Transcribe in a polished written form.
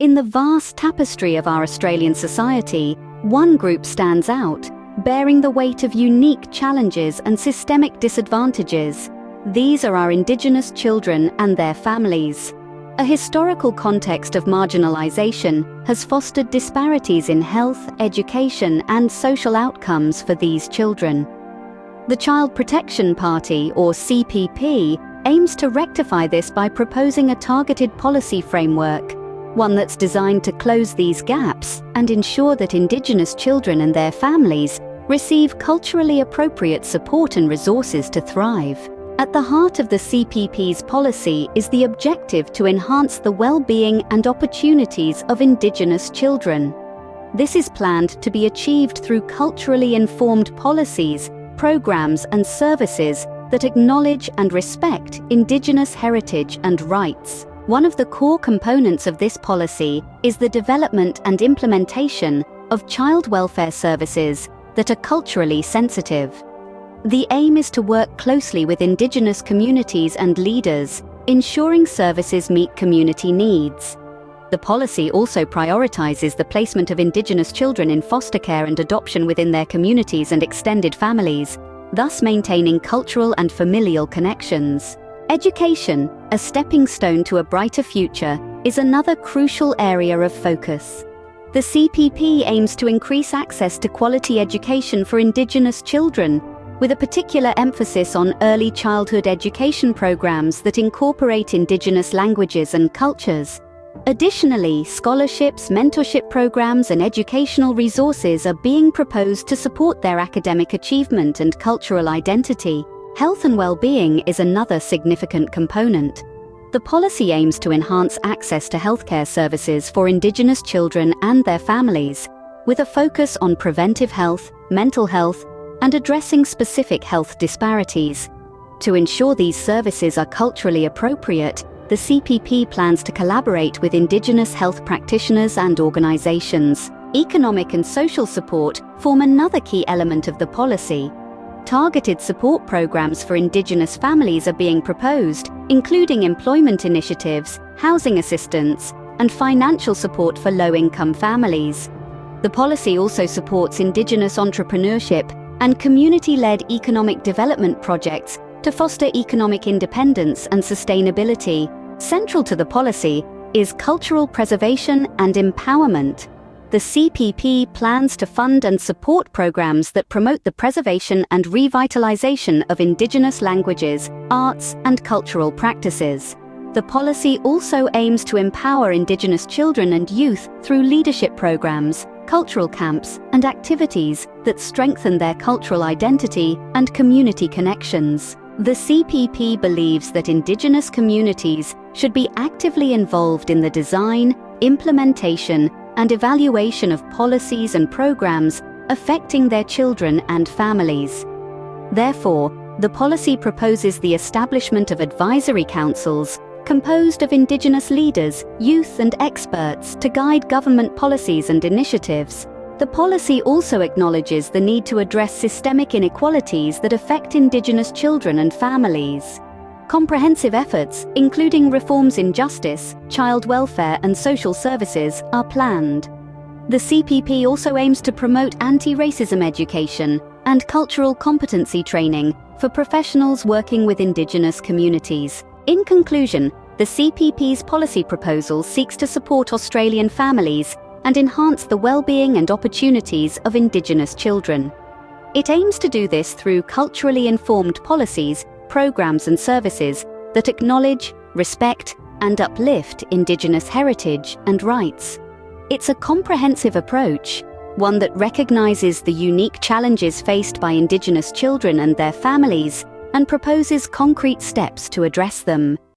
In the vast tapestry of our Australian society, one group stands out, bearing the weight of unique challenges and systemic disadvantages. These are our Indigenous children and their families. A historical context of marginalisation has fostered disparities in health, education, and social outcomes for these children. The Child Protection Party, or CPP, aims to rectify this by proposing a targeted policy framework, one that's designed to close these gaps and ensure that Indigenous children and their families receive culturally appropriate support and resources to thrive. At the heart of the CPP's policy is the objective to enhance the well-being and opportunities of Indigenous children. This is planned to be achieved through culturally informed policies, programs, and services that acknowledge and respect Indigenous heritage and rights. One of the core components of this policy is the development and implementation of child welfare services that are culturally sensitive. The aim is to work closely with Indigenous communities and leaders, ensuring services meet community needs. The policy also prioritizes the placement of Indigenous children in foster care and adoption within their communities and extended families, thus maintaining cultural and familial connections. Education, a stepping stone to a brighter future, is another crucial area of focus. The CPP aims to increase access to quality education for Indigenous children, with a particular emphasis on early childhood education programs that incorporate Indigenous languages and cultures. Additionally, scholarships, mentorship programs, and educational resources are being proposed to support their academic achievement and cultural identity. Health and well-being is another significant component. The policy aims to enhance access to healthcare services for Indigenous children and their families, with a focus on preventive health, mental health, and addressing specific health disparities. To ensure these services are culturally appropriate, the CPP plans to collaborate with Indigenous health practitioners and organisations. Economic and social support form another key element of the policy. Targeted support programs for Indigenous families are being proposed, including employment initiatives, housing assistance, and financial support for low-income families. The policy also supports Indigenous entrepreneurship and community-led economic development projects to foster economic independence and sustainability. Central to the policy is cultural preservation and empowerment. The CPP plans to fund and support programs that promote the preservation and revitalization of Indigenous languages, arts, and cultural practices. The policy also aims to empower Indigenous children and youth through leadership programs, cultural camps, and activities that strengthen their cultural identity and community connections. The CPP believes that Indigenous communities should be actively involved in the design, implementation, and evaluation of policies and programs affecting their children and families. Therefore, the policy proposes the establishment of advisory councils composed of Indigenous leaders, youth, and experts to guide government policies and initiatives. The policy also acknowledges the need to address systemic inequalities that affect Indigenous children and families. Comprehensive efforts, including reforms in justice, child welfare, and social services, are planned. The CPP also aims to promote anti-racism education and cultural competency training for professionals working with Indigenous communities. In conclusion, the CPP's policy proposal seeks to support Australian families and enhance the well-being and opportunities of Indigenous children. It aims to do this through culturally informed policies, programs, and services that acknowledge, respect, and uplift Indigenous heritage and rights. It's a comprehensive approach, one that recognises the unique challenges faced by Indigenous children and their families and proposes concrete steps to address them.